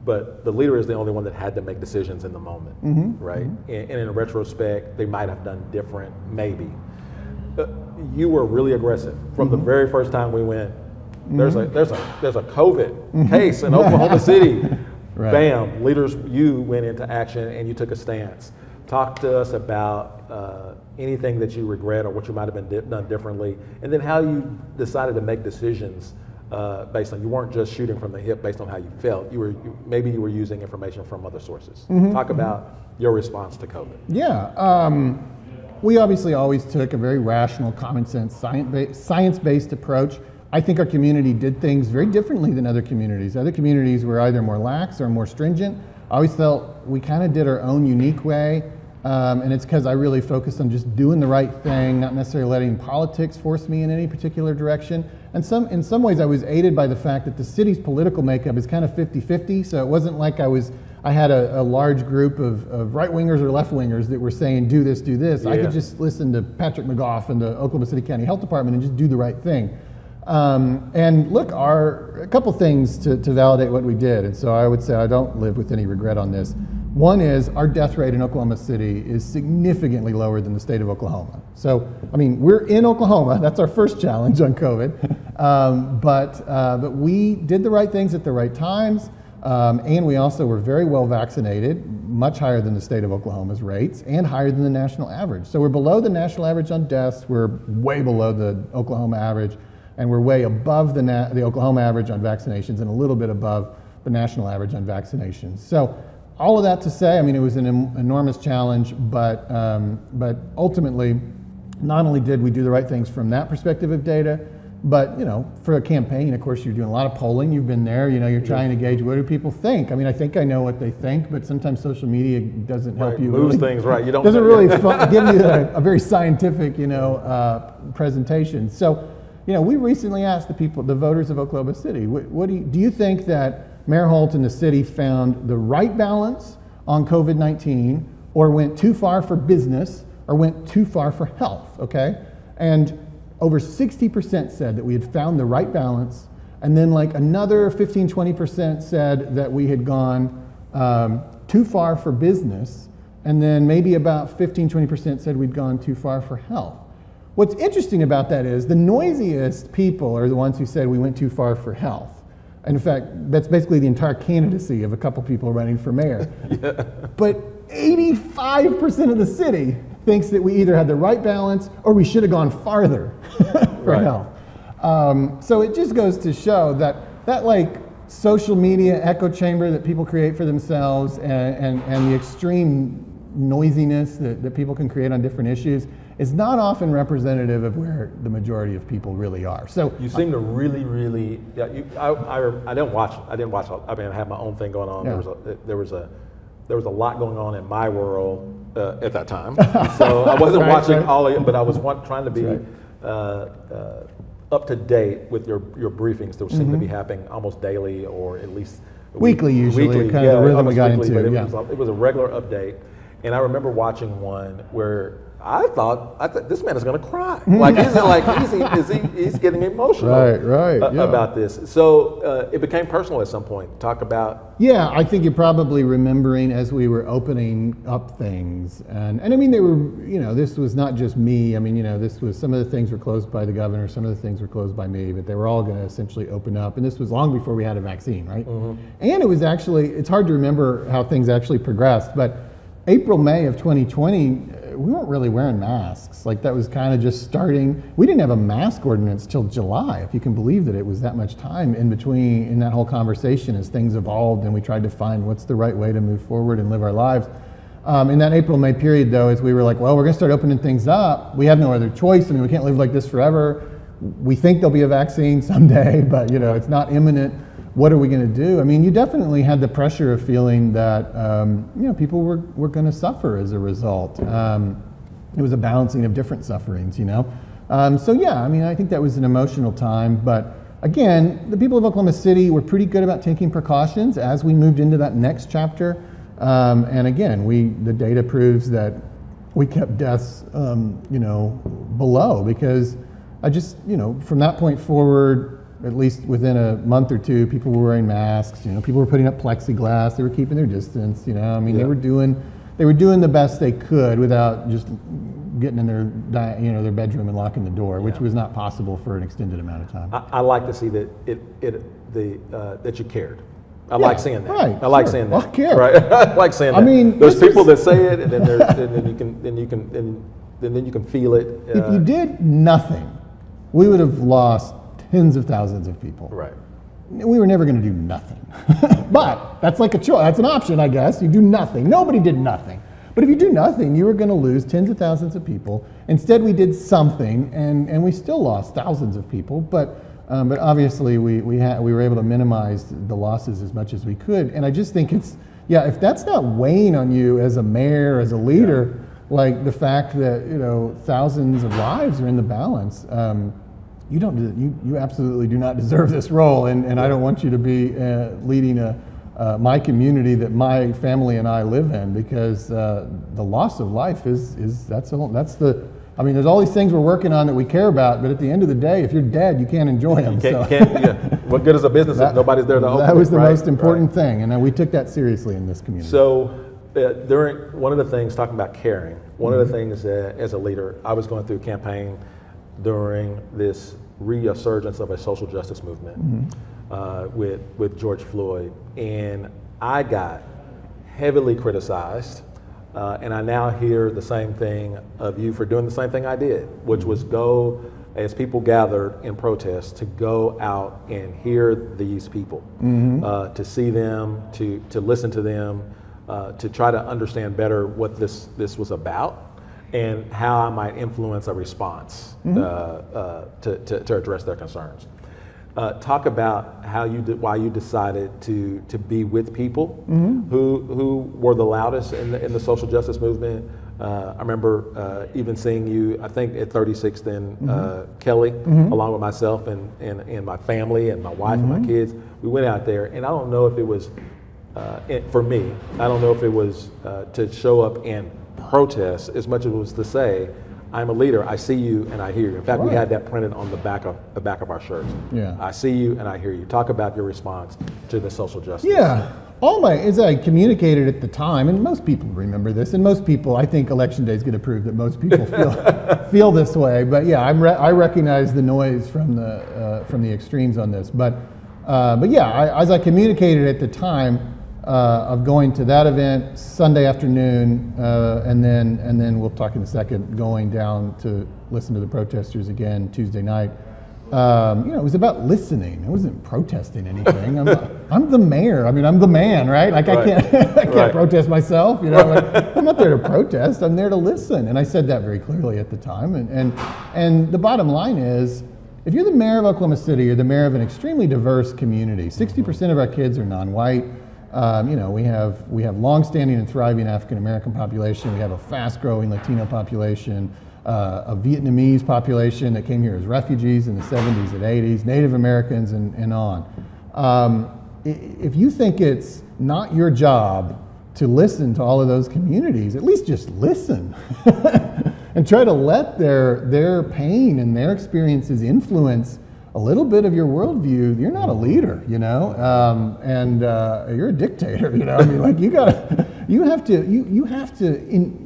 but the leader is the only one that had to make decisions in the moment, right? And in retrospect, they might have done different, maybe. You were really aggressive from the very first time we went. There's a COVID case in Oklahoma City. Right. Bam, leaders, you went into action and you took a stance. Talk to us about anything that you regret or what you might have been done differently, and then how you decided to make decisions based on, you weren't just shooting from the hip based on how you felt. Maybe you were using information from other sources. Talk about your response to COVID. Yeah, we obviously always took a very rational, common sense, science-based approach. I think our community did things very differently than other communities. Other communities were either more lax or more stringent. I always felt we kind of did our own unique way, and it's because I really focused on just doing the right thing, not necessarily letting politics force me in any particular direction. And in some ways I was aided by the fact that the city's political makeup is kind of 50-50, so it wasn't like I had a large group of right-wingers or left-wingers that were saying, do this, do this. Yeah. I could just listen to Patrick McGough and the Oklahoma City County Health Department and just do the right thing. And look, a couple things to validate what we did, and so I would say I don't live with any regret on this. One is our death rate in Oklahoma City is significantly lower than the state of Oklahoma. So, I mean, we're in Oklahoma, that's our first challenge on COVID, but we did the right things at the right times, and we also were very well vaccinated, much higher than the state of Oklahoma's rates, and higher than the national average. So we're below the national average on deaths, we're way below the Oklahoma average, and we're way above the Oklahoma average on vaccinations and a little bit above the national average on vaccinations. So all of that to say, I mean, it was an enormous challenge, but ultimately, not only did we do the right things from that perspective of data, but, you know, for a campaign, of course, you're doing a lot of polling. You've been there, you know, you're trying to gauge what do people think. I mean, I think I know what they think, but sometimes social media doesn't help you. Moves things, right. You don't doesn't really give you a very scientific, you know, presentation. So, you know, we recently asked the voters of Oklahoma City, do you think that Mayor Holt and the city found the right balance on COVID-19, or went too far for business, or went too far for health, okay? And over 60% said that we had found the right balance, and then like another 15-20% said that we had gone too far for business, and then maybe about 15-20% said we'd gone too far for health. What's interesting about that is the noisiest people are the ones who said we went too far for health. In fact, that's basically the entire candidacy of a couple people running for mayor. Yeah. But 85% of the city thinks that we either had the right balance or we should have gone farther for health. So it just goes to show that like social media echo chamber that people create for themselves and the extreme noisiness that people can create on different issues is not often representative of where the majority of people really are. So you seem to really, yeah. I didn't watch. I mean, I had my own thing going on. Yeah. There was a lot going on in my world at that time, so I wasn't watching all of it, but I was trying to be up to date with your briefings. There seemed to be happening almost daily, or at least weekly, usually. Kind of the rhythm we got into. But it was a regular update, and I remember watching one where I thought this man is going to cry. He's getting emotional about this. So it became personal at some point. Talk about. Yeah, I think you're probably remembering as we were opening up things, and I mean, they were, this was not just me. I mean, this was, some of the things were closed by the governor, some of the things were closed by me, but they were all going to essentially open up, and this was long before we had a vaccine, right? Mm-hmm. And it was actually, it's hard to remember how things actually progressed, but April, May of 2020, we weren't really wearing masks. Like, that was kind of just starting. We didn't have a mask ordinance till July, if you can believe that it was that much time in between in that whole conversation as things evolved and we tried to find what's the right way to move forward and live our lives. In that April, May period, though, as we were like, well, we're going to start opening things up. We have no other choice. I mean, we can't live like this forever. We think there'll be a vaccine someday, but it's not imminent. What are we going to do? I mean, you definitely had the pressure of feeling that people were going to suffer as a result. It was a balancing of different sufferings, So yeah, I mean, I think that was an emotional time. But again, the people of Oklahoma City were pretty good about taking precautions as we moved into that next chapter. And again, the data proves that we kept deaths, below, because I just, from that point forward, at least within a month or two, people were wearing masks. People were putting up plexiglass. They were keeping their distance. I mean, they were doing the best they could without just getting in their bedroom and locking the door, which was not possible for an extended amount of time. I like to see that that you cared. I like seeing that. Right. I like seeing that. I care. Right. I like seeing that. I mean, there's people that say it, and then you can feel it. If you did nothing, we would have lost tens of thousands of people. Right. We were never going to do nothing. But that's like a choice. That's an option, I guess. You do nothing. Nobody did nothing. But if you do nothing, you were going to lose tens of thousands of people. Instead, we did something, and we still lost thousands of people. But obviously, we were able to minimize the losses as much as we could. And I just think if that's not weighing on you as a mayor, as a leader, like the fact that thousands of lives are in the balance. You absolutely do not deserve this role, and I don't want you to be leading my community that my family and I live in, because the loss of life I mean, there's all these things we're working on that we care about, but at the end of the day, if you're dead, you can't enjoy them. What good is a business if nobody's there to open it? That was the most important thing, and we took that seriously in this community. So during one of the things, talking about caring, one of the things as a leader, I was going through a campaign during this resurgence of a social justice movement with George Floyd, and I got heavily criticized, and I now hear the same thing of you for doing the same thing I did, which was go, as people gathered in protest, to go out and hear these people, to see them, to listen to them, to try to understand better what this was about, and how I might influence a response to address their concerns. Talk about why you decided to be with people who were the loudest in the social justice movement. I remember even seeing you, I think at 36th and Kelly, along with myself and my family and my wife and my kids. We went out there, and I don't know if it was, for me, I don't know if it was to show up and protest as much as it was to say, I'm a leader, I see you and I hear you. In fact, we had that printed on the back of our shirts. Yeah. I see you and I hear you. Talk about your response to the social justice. Yeah. As I communicated at the time, and most people remember this, and most people, I think Election Day is going to prove that most people feel this way. But yeah, I recognize the noise from the extremes on this. But But yeah, as I communicated at the time of going to that event Sunday afternoon, and then we'll talk in a second, going down to listen to the protesters again Tuesday night. It was about listening. I wasn't protesting anything. I'm the mayor. I mean, I'm the man, right? Like I can't protest myself. I'm not there to protest. I'm there to listen. And I said that very clearly at the time. And the bottom line is, if you're the mayor of Oklahoma City, you're the mayor of an extremely diverse community. 60% of our kids are non-white. We have long-standing and thriving African American population. We have a fast-growing Latino population. A Vietnamese population that came here as refugees in the 70s and 80s, Native Americans, and on. If you think it's not your job to listen to all of those communities, at least just listen and try to let their pain and their experiences influence a little bit of your worldview. You're not a leader, and you're a dictator. I mean, like you have to.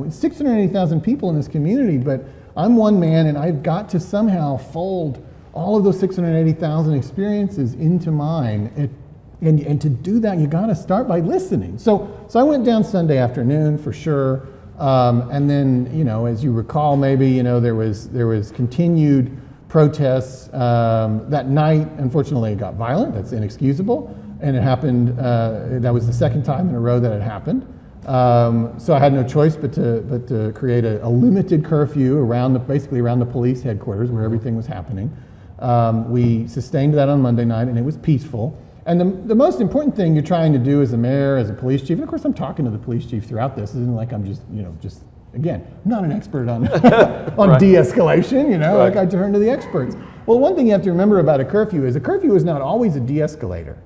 680,000 people in this community, but I'm one man, and I've got to somehow fold all of those 680,000 experiences into mine. And to do that, you got to start by listening. So I went down Sunday afternoon for sure, and then as you recall, maybe there was continued protests that night. Unfortunately, it got violent. That's inexcusable, and it happened. That was the second time in a row that it happened. So I had no choice but to create a limited curfew basically around the police headquarters where everything was happening. We sustained that on Monday night, and it was peaceful. And the most important thing you're trying to do as a mayor, as a police chief, and of course I'm talking to the police chief throughout this. It isn't like I'm just again, I'm not an expert on on de-escalation. Like I turn to the experts. Well, one thing you have to remember about a curfew is not always a de-escalator.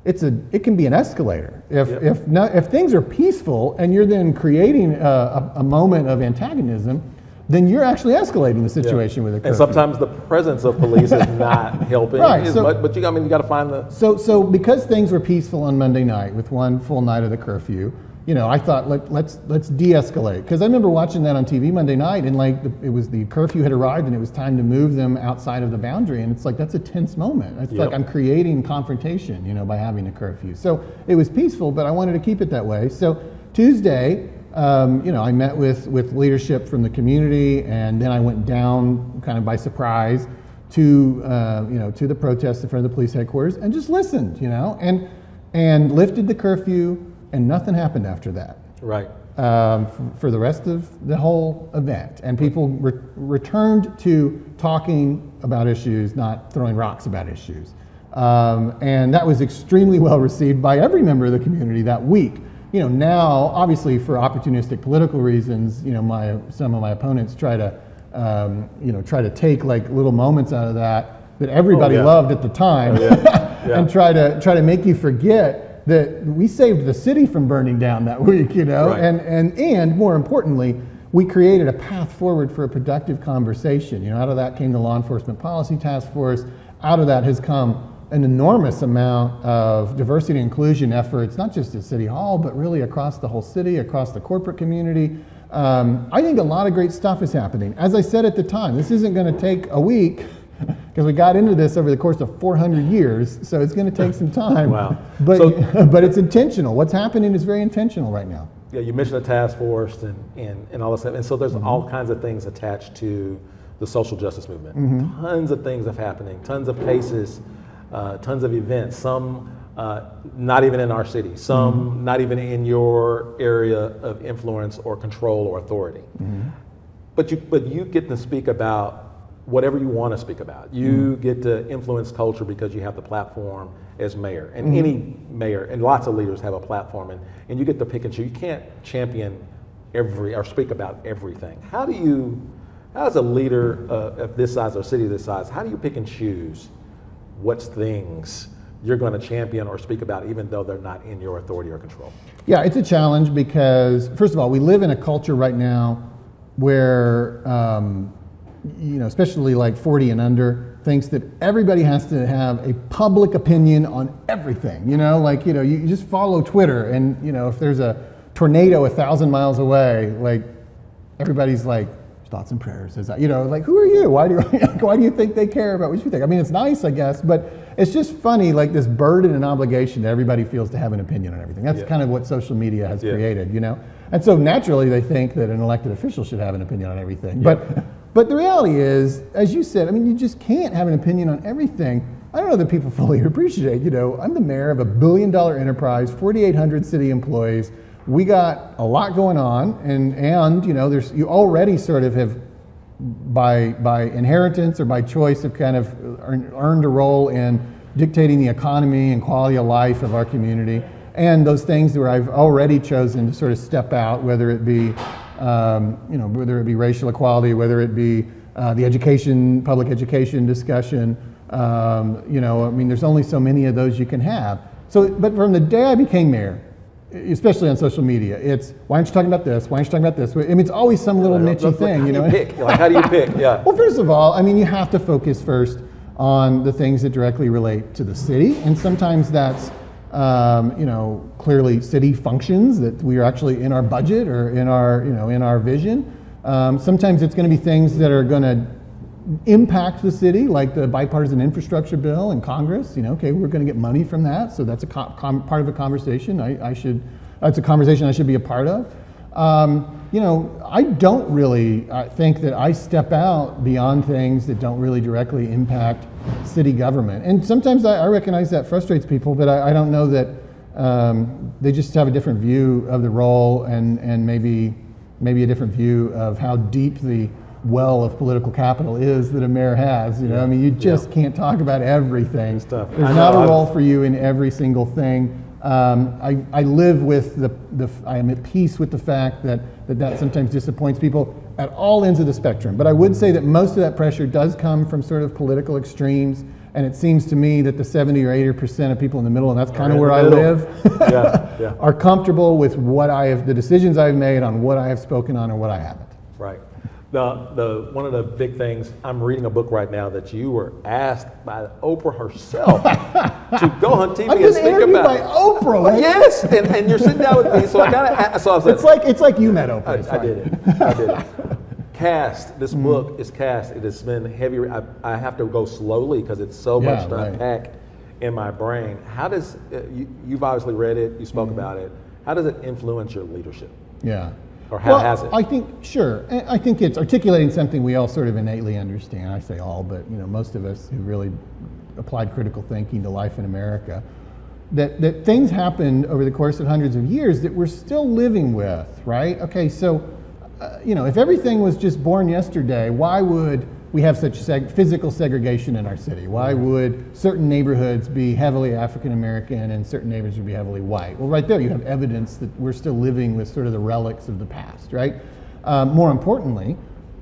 It can be an escalator. If things are peaceful and you're then creating a moment of antagonism, then you're actually escalating the situation with a curfew. And sometimes the presence of police is not helping. Right. But you got to find the. So because things were peaceful on Monday night with one full night of the curfew, I thought let's de-escalate, because I remember watching that on TV Monday night, and it was the curfew had arrived and it was time to move them outside of the boundary, and it's like that's a tense moment. It's like I'm creating confrontation, by having a curfew. So it was peaceful, but I wanted to keep it that way. So Tuesday, I met with leadership from the community, and then I went down kind of by surprise to the protest in front of the police headquarters and just listened, and lifted the curfew. And nothing happened after that. Right. For the rest of the whole event. And people returned to talking about issues, not throwing rocks about issues. And that was extremely well received by every member of the community that week. Now, obviously for opportunistic political reasons, some of my opponents try to take like little moments out of that everybody loved at the time, and try to make you forget that we saved the city from burning down that week, Right. and more importantly, we created a path forward for a productive conversation. Out of that came the Law Enforcement Policy Task Force. Out of that has come an enormous amount of diversity and inclusion efforts, not just at City Hall, but really across the whole city, across the corporate community. I think a lot of great stuff is happening. As I said at the time, this isn't going to take a week, because we got into this over the course of 400 years, so it's going to take some time. Wow. But it's intentional. What's happening is very intentional right now. Yeah, you mentioned the task force and all this stuff, and so there's all kinds of things attached to the social justice movement. Tons of things are happening, tons of cases, tons of events, some not even in our city, some not even in your area of influence or control or authority. But you get to speak about whatever you want to speak about. You get to influence culture because you have the platform as mayor. And any mayor, and lots of leaders have a platform, and you get to pick and choose. You can't champion or speak about everything. How does a leader of this size or city this size, how do you pick and choose what things you're going to champion or speak about even though they're not in your authority or control? Yeah, it's a challenge because, first of all, we live in a culture right now where especially like 40 and under, thinks that everybody has to have a public opinion on everything. You just follow Twitter, and if there's a tornado 1,000 miles away, like everybody's like thoughts and prayers. Like, who are you? Why do you think they care about what you think? I mean, it's nice, I guess, but it's just funny, like this burden and obligation that everybody feels to have an opinion on everything. That's kind of what social media has created, And so naturally they think that an elected official should have an opinion on everything. But the reality is, as you said, I mean, you just can't have an opinion on everything. I don't know that people fully appreciate, I'm the mayor of a $1 billion enterprise, 4,800 city employees. We got a lot going on, and you already sort of have, by inheritance or by choice, have kind of earned a role in dictating the economy and quality of life of our community. And those things where I've already chosen to sort of step out, whether it be, whether it be racial equality, whether it be the public education discussion. I mean, there's only so many of those you can have. So, but from the day I became mayor, especially on social media, it's, why aren't you talking about this? Why aren't you talking about this? I mean, it's always some little niche thing, How do you pick? Like, how do you pick? Yeah. Well, first of all, I mean, you have to focus first on the things that directly relate to the city, and sometimes that's, clearly city functions that we are actually in our budget or in our vision. Sometimes it's going to be things that are going to impact the city, like the bipartisan infrastructure bill in Congress. Okay, we're going to get money from that, so that's a part of a conversation. That's a conversation I should be a part of. I don't really think that I step out beyond things that don't really directly impact city government. And sometimes I recognize that frustrates people, but I don't know that they just have a different view of the role and maybe a different view of how deep the well of political capital is that a mayor has. I mean, you just can't talk about everything. There's not a role for you in every single thing. I live with I am at peace with the fact that sometimes disappoints people at all ends of the spectrum. But I would say that most of that pressure does come from sort of political extremes, and it seems to me that the 70 or 80% of people in the middle, and that's kind of where I live, are comfortable with the decisions I've made on what I have spoken on and what I haven't. Right. One of the big things, I'm reading a book right now that you were asked by Oprah herself to go on TV and speak about. By Oprah. Well, yes, and you're sitting down with me, so I gotta. So I was it's like you met Oprah. I did it. Cast. This book is cast. It has been heavy. I have to go slowly because it's so much to unpack in my brain. How does you've obviously read it? You spoke about it. How does it influence your leadership? Yeah. Or how has it? I think it's articulating something we all sort of innately understand. I say all, but most of us who really applied critical thinking to life in America, that things happened over the course of hundreds of years that we're still living with, right? Okay, so if everything was just born yesterday, why would we have such physical segregation in our city? Why would certain neighborhoods be heavily African American and certain neighborhoods would be heavily white? Well, right there you have evidence that we're still living with sort of the relics of the past, right? More importantly,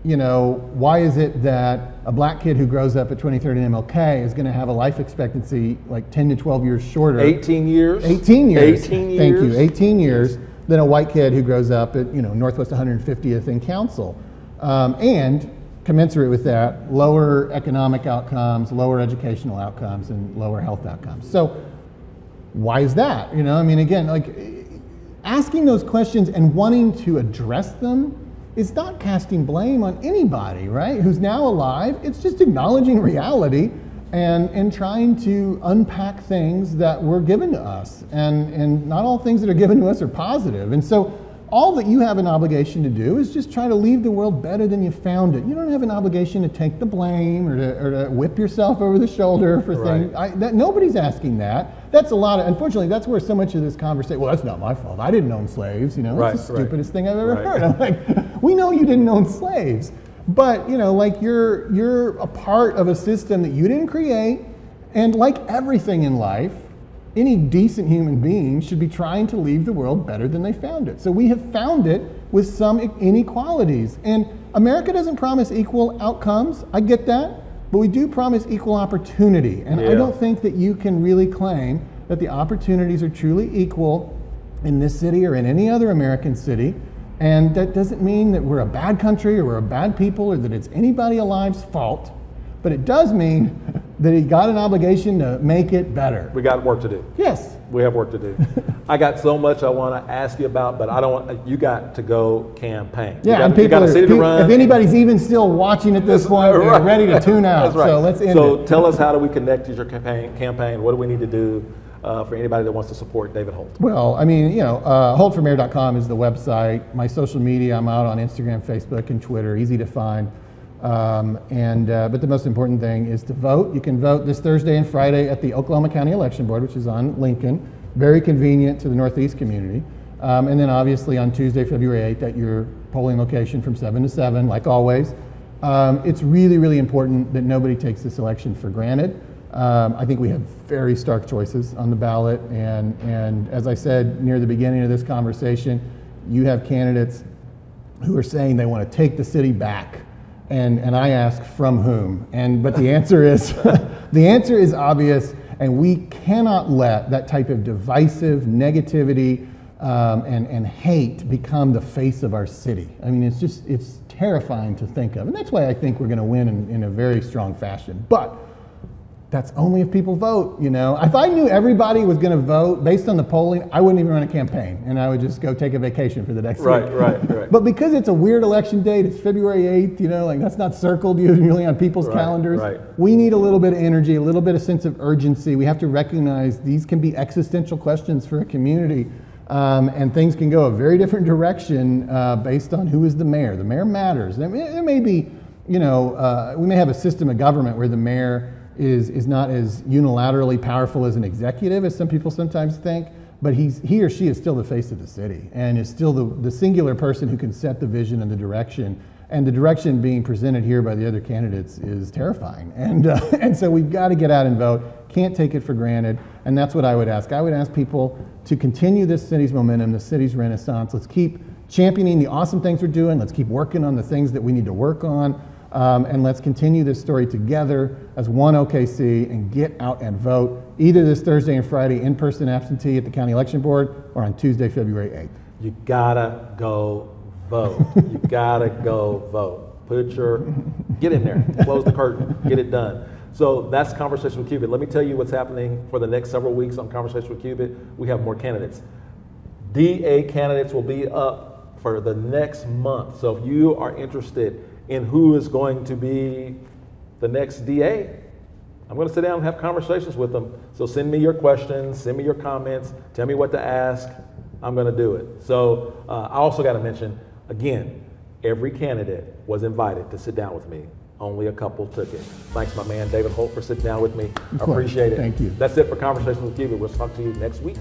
why is it that a black kid who grows up at 23rd and MLK is going to have a life expectancy like 10 to 12 years shorter? 18 years. 18 years. 18 years. Thank you. 18 years than a white kid who grows up at Northwest 150th and Council, and commensurate with that, lower economic outcomes, lower educational outcomes, and lower health outcomes. So why is that? I mean, again, like asking those questions and wanting to address them is not casting blame on anybody, right? Who's now alive. It's just acknowledging reality and trying to unpack things that were given to us. And not all things that are given to us are positive. And so all that you have an obligation to do is just try to leave the world better than you found it. You don't have an obligation to take the blame or to whip yourself over the shoulder for things. Nobody's asking that. That's unfortunately, that's where so much of this conversation, well, that's not my fault. I didn't own slaves. It's the stupidest thing I've ever heard. I'm like, we know you didn't own slaves, but you're a part of a system that you didn't create, and like everything in life, any decent human being should be trying to leave the world better than they found it. So we have found it with some inequalities. And America doesn't promise equal outcomes. I get that. But we do promise equal opportunity. And I don't think that you can really claim that the opportunities are truly equal in this city or in any other American city. And that doesn't mean that we're a bad country or we're a bad people or that it's anybody alive's fault. But it does mean that he got an obligation to make it better. We got work to do. Yes. We have work to do. I got so much I want to ask you about, but I don't want, you got to go campaign. Yeah, you and got a city to run. If anybody's even still watching at this point, they're ready to tune out. That's right. So let's end it. So tell us, how do we connect to your campaign? What do we need to do for anybody that wants to support David Holt? Well, I mean, holtformayor.com is the website. My social media, I'm out on Instagram, Facebook, and Twitter, easy to find. But the most important thing is to vote. You can vote this Thursday and Friday at the Oklahoma County Election Board, which is on Lincoln. Very convenient to the Northeast community. And then obviously on Tuesday, February 8th at your polling location from 7 to 7, like always. It's really, really important that nobody takes this election for granted. I think we have very stark choices on the ballot. And as I said near the beginning of this conversation, you have candidates who are saying they want to take the city back. And I ask, from whom? But the answer is, the answer is obvious. And we cannot let that type of divisive negativity and hate become the face of our city. I mean, it's terrifying to think of. And that's why I think we're going to win in a very strong fashion. But that's only if people vote, If I knew everybody was going to vote based on the polling, I wouldn't even run a campaign, and I would just go take a vacation for the next week. Right. But because it's a weird election date, it's February 8th, that's not circled usually on people's calendars. Right. We need a little bit of energy, a little bit of sense of urgency. We have to recognize these can be existential questions for a community, and things can go a very different direction based on who is the mayor. The mayor matters. There may be, we may have a system of government where the mayor is not as unilaterally powerful as an executive as some people sometimes think, but he or she is still the face of the city and is still the singular person who can set the vision and the direction. And the direction being presented here by the other candidates is terrifying. And so we've got to get out and vote. Can't take it for granted. And that's what I would ask. I would ask people to continue this city's momentum, the city's renaissance. Let's keep championing the awesome things we're doing. Let's keep working on the things that we need to work on. And let's continue this story together as one OKC and get out and vote either this Thursday and Friday in-person absentee at the County Election Board or on Tuesday, February 8th. You gotta go vote. You gotta go vote. Get in there, close the curtain, get it done. So that's Conversation with Cubit. Let me tell you what's happening for the next several weeks on Conversation with Cubit. We have more candidates. DA candidates will be up for the next month. So if you are interested in who is going to be the next DA, I'm going to sit down and have conversations with them. So send me your questions, send me your comments, tell me what to ask. I'm going to do it. So I also got to mention, again, every candidate was invited to sit down with me. Only a couple took it. Thanks, my man, David Holt, for sitting down with me. I appreciate it. Thank you. That's it for Conversation with Cubit. We'll talk to you next week.